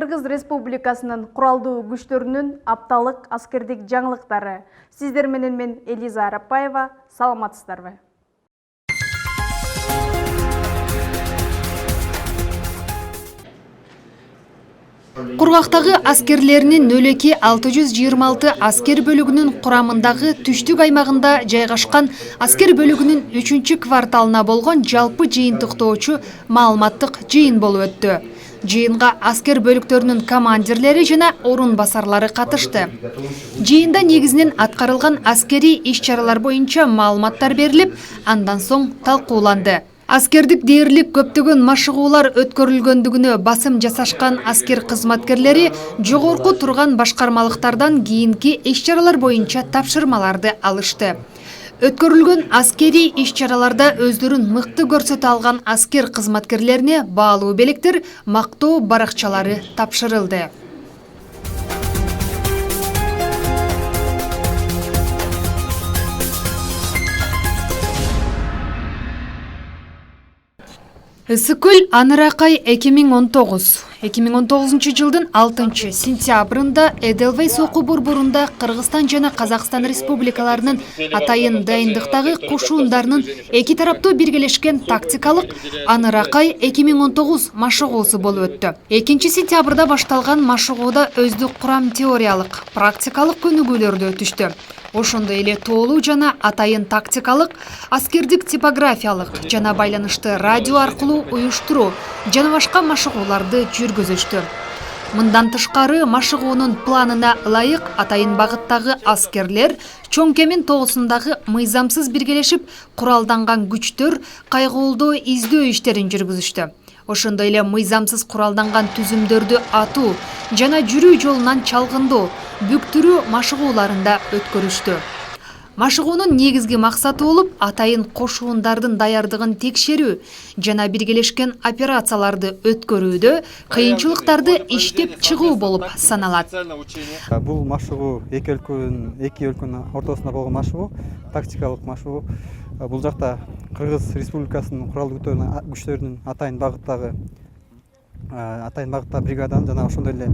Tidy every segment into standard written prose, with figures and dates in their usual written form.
Кыргыз Республикасынын куралдуу күчтөрүнүн апталык аскердик жаңылыктары. Сиздер менен мен Элиза Арапаева, саламатсыздарбы? Кургактагы аскерлеринин нөлөки 626 аскер бөлүгүнүн курамындагы түштүк аймагында жайгашкан аскер бөлүгүнүн 3 кварталына болгон жалпы жыйынтыктоочу маалыматтык жыйын болуп өттү. Жыйынга аскер бөлүктөрүнүн командирлери жана орун басарлары катышты. Жыйында негизинен аткарылган аскери иш-чаралар боюнча маалыматтар берилип, андан соң талкууланды. Аскердик дээрлик көптөгөн машыгуулар өткөрүлгөндүгүнө басым жасашкан аскер кызматкерлери жогорку турган башкармалыктардан кийинки иш-чаралар боюнча тапшырмаларды алышты. Өткөрүлгөн аскери иш-чараларда өздөрүн мыкты көрсөтө алган аскер кызматкерлерине баалуу белектер, мактоо баракчалары тапшырылды. Ысык-Көл Аныракай 2019 жылдын 6 сентябрында Эделвейс окуу борборунда Кыргызстан жана Казакстан республикаларынын атайын дайындыктагы кошуундарынын эки тараптуу биргелешкен тактикалык Аныракай 2019 машыгуусу болуп өттү. 2 сентябрда башталган машыгууда өздүк курам теориялык, практикалык көнүгүүлөрдү өтүштү. Ошондой эле тоолуу жана атайын тактикалык, аскердик типографиялык жана байланышты радио аркылуу уюштуруу жана башка машыгууларды жүргүзүштү. Мындан тышкары машыгуунун планына ылайык атайын багыттагы аскерлер чоң кемин тоосундагы мыйзамсыз биргелешип куралданган күчтөр кайгуулдоо издөө иштерин жүргүзүштү. Ошондой эле мыйзамсыз куралданган түзүмдөрдү атуу жана жүрүү жолунан чалгындоо, бүктүрүү машыгууларында өткөрүштү. Машыгуунун негизги максаты болуп атайын кошуундардын даярдыгын текшерүү жана биргелешкен операцияларды өткөрүүдө кыйынчылыктарды иштеп чыгуу болуп саналат. Бул машыгуу эки өлкөнүн ортосунда болгон машыгуу, тактикалык машыгуу. Бул жакта Кыргыз Республикасынын куралдуу күчтөрүнүн атайын багыттагы бригаданын жана ошондой эле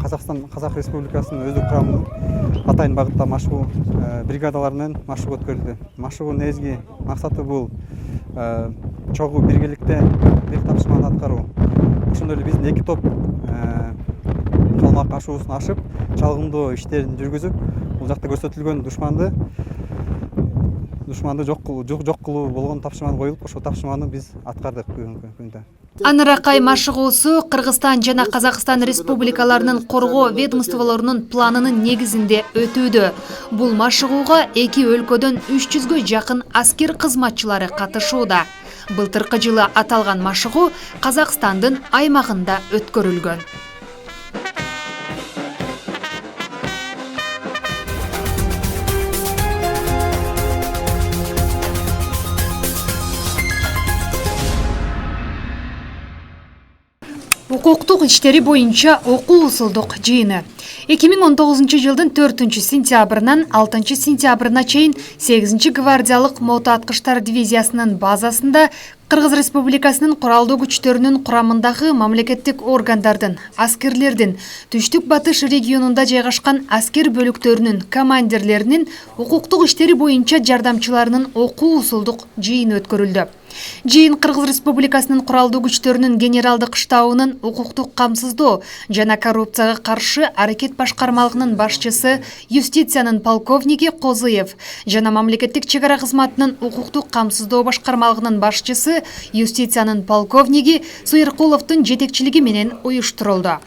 Казак Республикасынын өздүк курамынын атайын багытта машыгуу бригадаларынын машыгуу өткөрүлдү. Машыгуунун негизги максаты бул чогуу биргеликте бир тапшырманы аткаруу. Ошондой эле биздин эки топ калмак ашуусун ашып, чалгындоо иштерин жүргүзүп, бул жакта көрсөтүлгөн душманды жок кылуу болгон тапшырманы коюлуп, ошол тапшырманы биз аткардык бүгүнкү күндө. Аныракай машыгуусу Кыргызстан жана Казакстан республикаларынын коргоо ведомстволорунун планынын негизинде өтүүдө. Бул машыгууга эки өлкөдөн 300гө жакын аскер кызматчылары катышууда. Былтыркы жылы аталган машыгуу Казакстандын аймагында өткөрүлгөн. Укуктук иштери боюнча окуу усулдук жыйыны 2019 жылдын 4 сентябрынан 6 сентябрына чейин 8 гвардиялык мотоаткыштар дивизиясынын базасында Кыргыз Республикасынын куралдуу күчтөрүнүн курамындагы мамлекеттик органдардын, аскерлердин, Түштүк Батыш регионунда жайгашкан аскер бөлүктөрүнүн командирлеринин укуктук иштери боюнча жардамчыларынын окуу усулдук жыйыны өткөрүлдү. Жыйын Кыргыз Республикасынын куралдуу күчтөрүнүн генералдык штабынын укуктук камсыздоо жана коррупцияга каршы аракет башкармалыгынын башчысы, юстициянын полковниги Козыев жана мамлекеттик чек ара кызматынын укуктук камсыздоо башкармалыгынын башчысы, юстициянын полковниги Суйркуловдун жетекчилиги менен уюштурулду.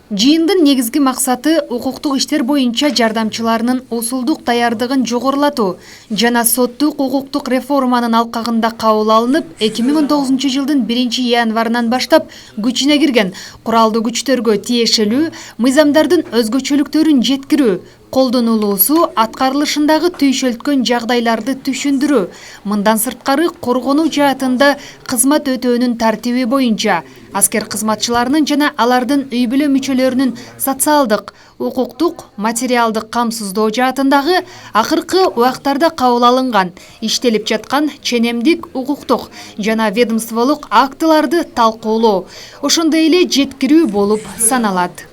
Жыйындын негизги максаты укуктук иштер боюнча жардамчыларынын усулдук даярдыгын жогорулатуу жана соттук укуктук реформанын алкагында кабыл алынып, 2019 жылдын 1 январынан баштап күчүнө кирген куралдуу күчтөргө тиешелүү мыйзамдардын өзгөчөлүктөрүн жеткирүү, Колдонулуусу аткарылышындагы түйшөлткөн жагдайларды түшүндүрүү. Мындан сырткары коргонуу жаатында кызмат өтөөнүн тартиби боюнча аскер кызматчыларынын жана алардын үй бүлө мүчөлөрүнүн социалдык, укуктук, материалдык камсыздоо жаатындагы акыркы убактарда кабыл алынган, иштелип жаткан ченемдик, укуктук жана ведомстволук актыларды талкуулоо ошондой эле жеткирүү болуп саналат.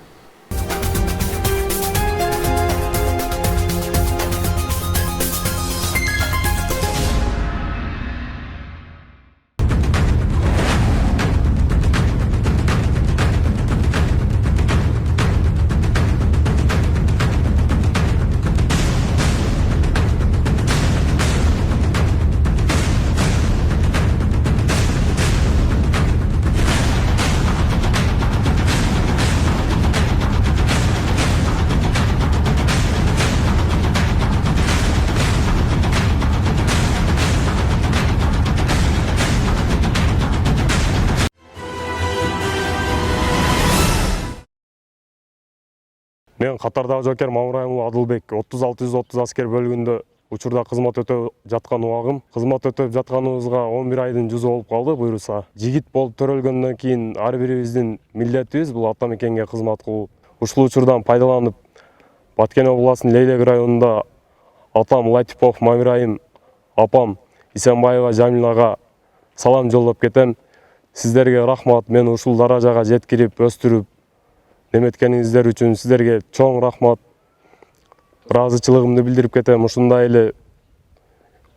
Мен катардагы жокер Мамырайым уулу Адылбек 3630 аскер бөлүгүндө учурда кызмат өтөп жаткан убагым. Кызмат өтөп жатканыбызга 11 айдын жүзү болуп калды буюрса. Жигит болуп төрөлгөндөн кийин ар бирибиздин милдетибиз бул ата мекенге кызмат кылуу. Ушул учурдан пайдаланып Баткен областынын Лейлек районунда атам Латипов Мамырайым, апам Исенбаева Жамилага салам жолдоп кетем. Сиздерге рахмат, мени ушул даражага жеткирип, өстүрүп неметкениңиздер үчүн сиздерге чоң рахмат. Ыраазычылыгымды билдирип кетем. Ушундай эле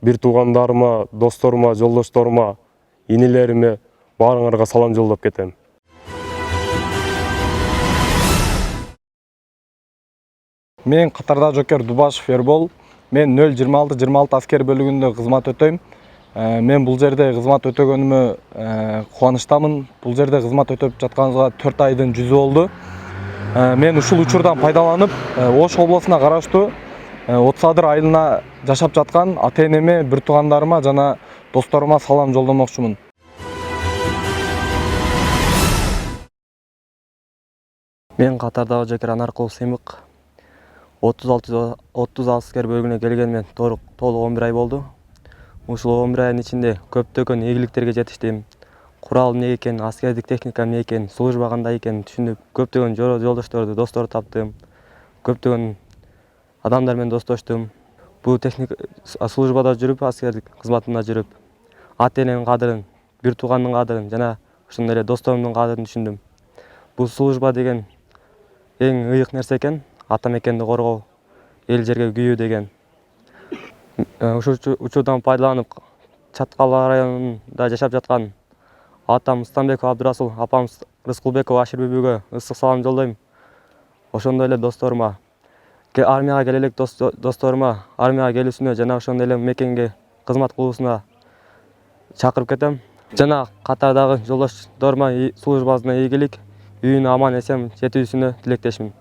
бир туугандарыма, досторума, жолдошторума, инилериме баарыңарга салам жолдоп кетем. Мен катардагы жокер Дубашев Эрбол. Мен 026-26 аскер бөлүгүндө кызмат өтөйм. Мен бул жерде кызмат өтөгөнүмө кубанычтамын. Бул жерде кызмат өтөп жатканыбызга 4 айдын жүзү болду. Мен ушул учурдан пайдаланып, Ош облусуна караштуу 30 адыр айылына жашап жаткан ата-энеме, бир туугандарыма жана досторума салам жолдомокчумун. Мен катардагы жокер Анаркулов Сыймык 30 аскер бөлүгүнө келгениме толук 11 ай болду. Ушул 11 айдын ичинде көптөгөн ийгиликтерге жетиштим. Курал эмне экен, аскердик техника эмне экен, служба кандай экенин түшүнүп, көптөгөн жолдошторду, досторду таптым. Көптөгөн адамдар менен достоштум. Бул техника службада жүрүп, аскердик кызматында жүрүп, ата-эненин кадырын, бир туугандын кадырын жана ошондой эле досторумдун кадырын түшүндүм. Бул служба деген эң ыйык нерсе экен, ата мекенди коргоо, эл жерге күйүү деген. Ушул учурдан пайдаланып, Чаткал районунда жашап жаткан атам Станбеков Абдурасул, апам Рыскулбекова Ашир Бибүгө ысык салам жолдойм. Ошондой эле досторума, армияга келе элек досторума армияга келүүсүнө жана ошондой эле мекенге кызмат кылуусуна чакырып кетем. Жана катардагы жолдошторума службасына ийгилик, үйүнө аман эсен жетүүсүнө тилектешмин.